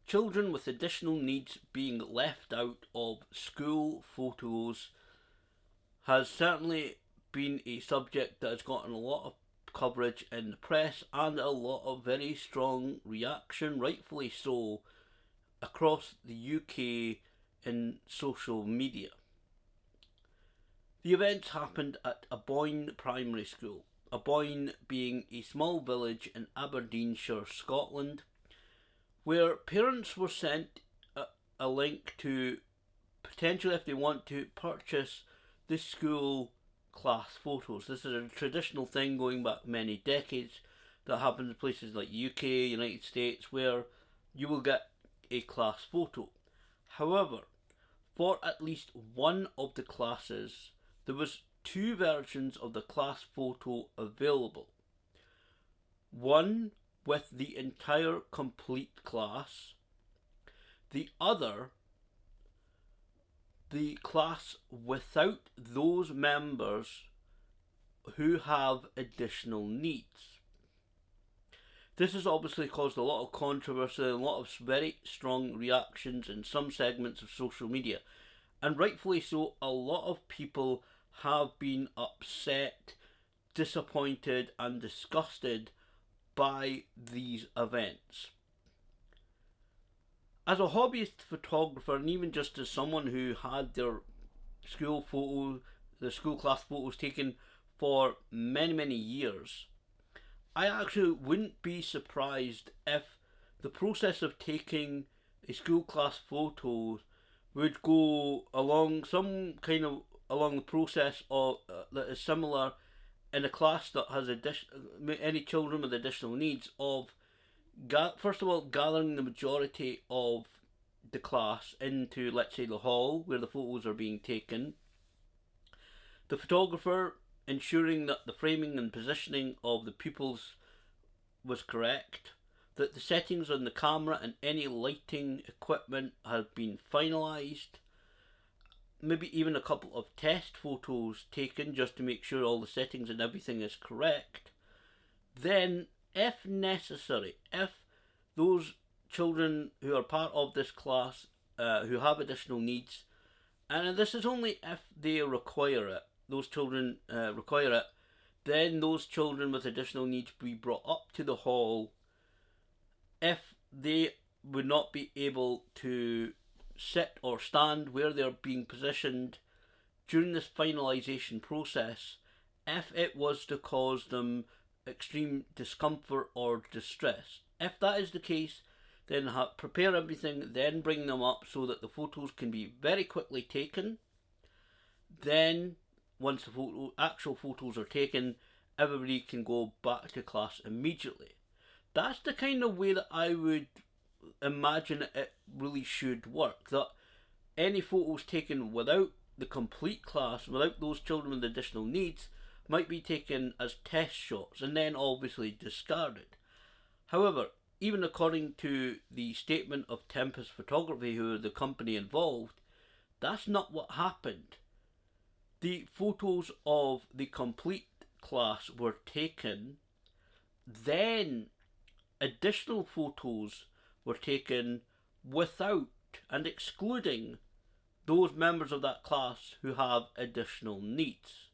children with additional needs being left out of school photos has certainly been a subject that has gotten a lot of coverage in the press and a lot of very strong reaction, rightfully so, across the UK in social media. The events happened at Aboyne Primary School, Aboyne being a small village in Aberdeenshire, Scotland, where parents were sent a link to potentially, if they want to, purchase the school class photos. This is a traditional thing going back many decades that happens in places like UK, United States, where you will get a class photo. However, for at least one of the classes, there was two versions of the class photo available. One with the entire complete class, the other the class without those members who have additional needs. This has obviously caused a lot of controversy and a lot of very strong reactions in some segments of social media, and rightfully so. A lot of people have been upset, disappointed and disgusted by these events. As a hobbyist photographer, and even just as someone who had their school class photos taken for many years, I actually wouldn't be surprised if the process of taking a school class photo would go along along the process of that is similar in a class that has any children with additional needs, of first of all gathering the majority of the class into, let's say, the hall where the photos are being taken, the photographer ensuring that the framing and positioning of the pupils was correct, that the settings on the camera and any lighting equipment have been finalised, maybe even a couple of test photos taken just to make sure all the settings and everything is correct. Then, if necessary, if those children who are part of this class who have additional needs, and this is only if they require it, those children require it, then those children with additional needs be brought up to the hall. If they would not be able to sit or stand where they're being positioned during this finalisation process, if it was to cause them extreme discomfort or distress. If that is the case, then prepare everything, then bring them up so that the photos can be very quickly taken. Then, once the actual photos are taken, everybody can go back to class immediately. That's the kind of way that I would imagine it really should work. That any photos taken without the complete class, without those children with additional needs, might be taken as test shots and then obviously discarded. However, even according to the statement of Tempest Photography, who are the company involved, that's not what happened. The photos of the complete class were taken, then additional photos were taken without and excluding those members of that class who have additional needs.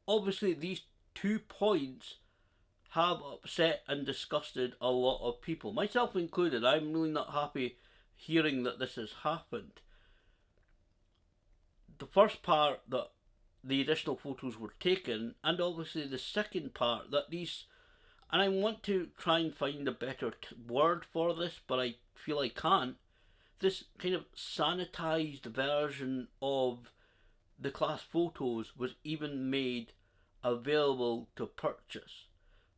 Obviously, these 2 points have upset and disgusted a lot of people, myself included. I'm really not happy hearing that this has happened. The first part, that the additional photos were taken, and obviously the second part, that these, and I want to try and find a better word for this, but I feel I can't, this kind of sanitised version of the class photos was even made available to purchase,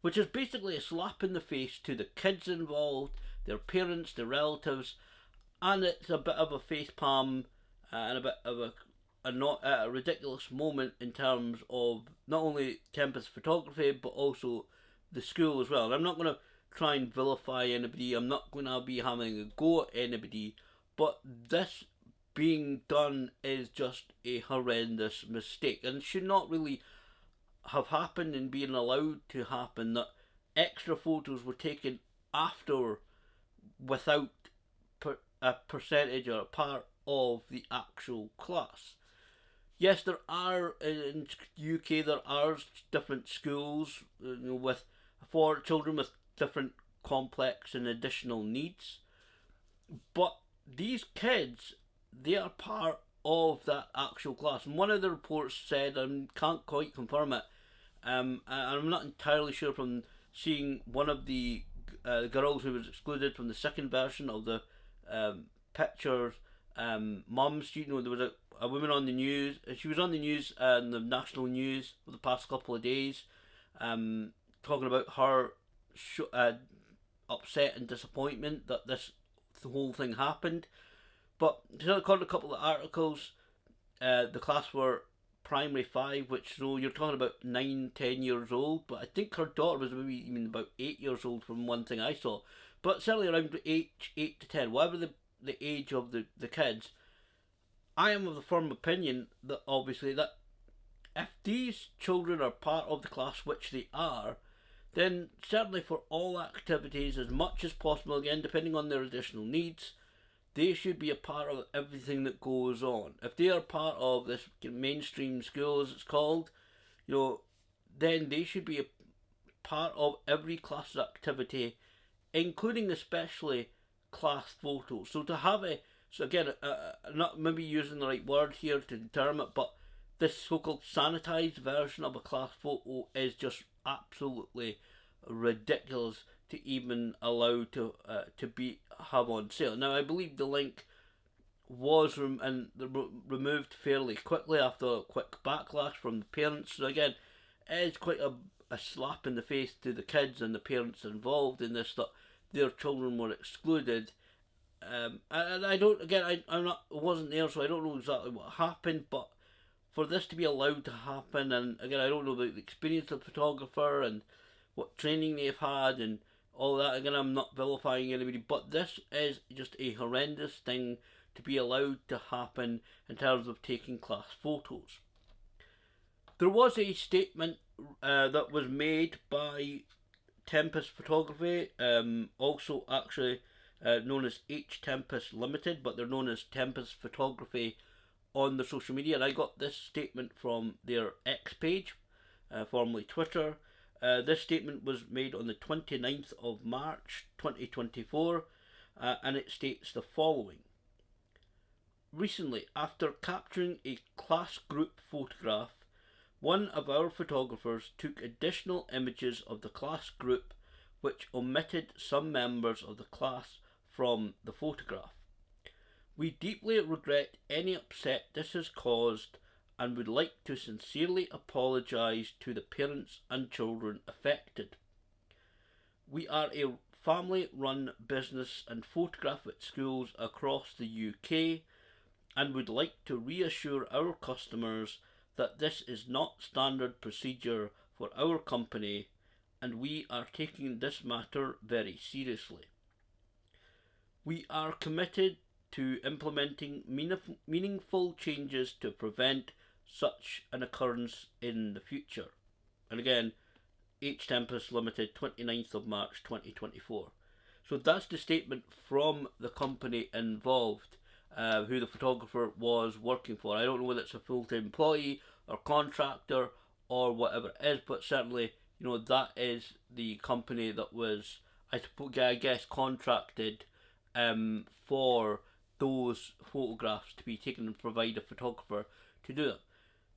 which is basically a slap in the face to the kids involved, their parents, their relatives, and it's a bit of a facepalm and a bit of a ridiculous moment in terms of not only Tempest Photography but also the school as well. And I'm not going to try and vilify anybody, I'm not going to be having a go at anybody, but this being done is just a horrendous mistake and should not really have happened and being allowed to happen, that extra photos were taken after without a percentage or a part of the actual class. Yes, there are in UK there are different schools, with for children with different complex and additional needs, but these kids, they are part of that actual class. And one of the reports said, and can't quite confirm it, and I'm not entirely sure from seeing one of the girls who was excluded from the second version of the pictures, mums. There was a woman on the news. She was on the news, the national news for the past couple of days, talking about her upset and disappointment that the whole thing happened. But according to a couple of articles, the class were primary 5, which, so you're talking about 9, 10 years old, but I think her daughter was maybe even about 8 years old from one thing I saw. But certainly around age 8 to 10, whatever the age of the kids, I am of the firm opinion that obviously that if these children are part of the class, which they are, then certainly for all activities, as much as possible, again depending on their additional needs, they should be a part of everything that goes on. If they are part of this mainstream school, as it's called, then they should be a part of every class activity, including especially class photos. So to have so again, not maybe using the right word here to term it, but this so-called sanitized version of a class photo is just absolutely ridiculous to even allow to have on sale. Now, I believe the link was removed fairly quickly after a quick backlash from the parents. So again, it is quite a slap in the face to the kids and the parents involved in this, that their children were excluded. And I don't, again, I wasn't there, so I don't know exactly what happened, but for this to be allowed to happen, and again, I don't know about the experience of the photographer and what training they've had and all that. Again, I'm not vilifying anybody, but this is just a horrendous thing to be allowed to happen in terms of taking class photos. There was a statement that was made by Tempest Photography, also actually known as H Tempest Limited, but they're known as Tempest Photography on their social media, and I got this statement from their X page, formerly Twitter. This statement was made on the 29th of March 2024, and it states the following. Recently, after capturing a class group photograph, one of our photographers took additional images of the class group which omitted some members of the class from the photograph. We deeply regret any upset this has caused and would like to sincerely apologise to the parents and children affected. We are a family-run business and photograph at schools across the UK and would like to reassure our customers that this is not standard procedure for our company and we are taking this matter very seriously. We are committed to implementing meaningful changes to prevent such an occurrence in the future. And again, H Tempest Limited, 29th of March 2024. So that's the statement from the company involved, who the photographer was working for. I don't know whether it's a full-time employee or contractor or whatever it is, but certainly, that is the company that was, I guess, contracted for those photographs to be taken and provide a photographer to do them.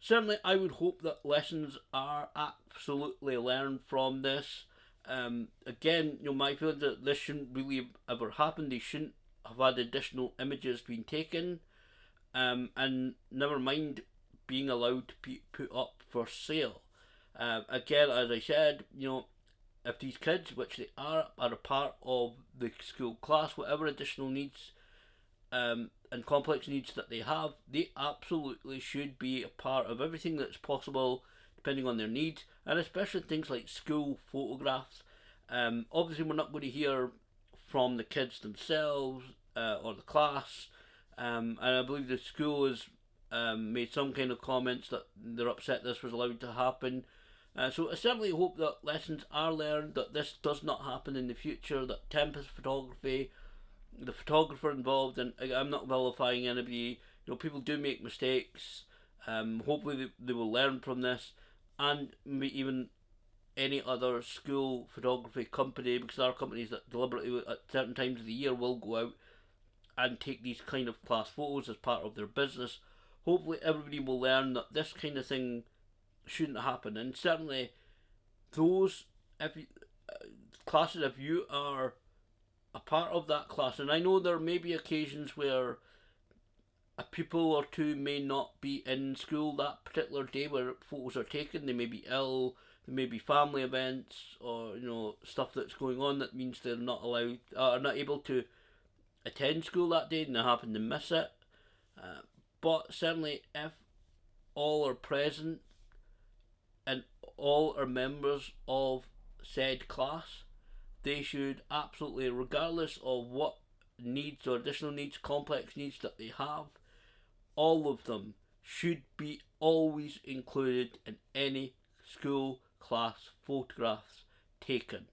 Certainly, I would hope that lessons are absolutely learned from this. Again, my feeling that this shouldn't really ever happen. They shouldn't have had additional images being taken, and never mind being allowed to be put up for sale. Again, as I said, if these kids, which they are a part of the school class, whatever additional needs and complex needs that they have, they absolutely should be a part of everything that's possible, depending on their needs, and especially things like school photographs. Obviously, we're not going to hear from the kids themselves or the class, and I believe the school has made some kind of comments that they're upset this was allowed to happen. So I certainly hope that lessons are learned, that this does not happen in the future, that Tempest Photography the photographer involved, and I'm not vilifying anybody. People do make mistakes. Hopefully they will learn from this, and even any other school photography company, because there are companies that deliberately at certain times of the year will go out and take these kind of class photos as part of their business. Hopefully everybody will learn that this kind of thing shouldn't happen, and certainly those if you, classes, if you are a part of that class, and I know there may be occasions where a pupil or two may not be in school that particular day where photos are taken. They may be ill, there may be family events, or stuff that's going on that means they're not allowed, are not able to attend school that day, and they happen to miss it. But certainly, if all are present and all are members of said class, they should absolutely, regardless of what needs or additional needs, complex needs that they have, all of them should be always included in any school class photographs taken.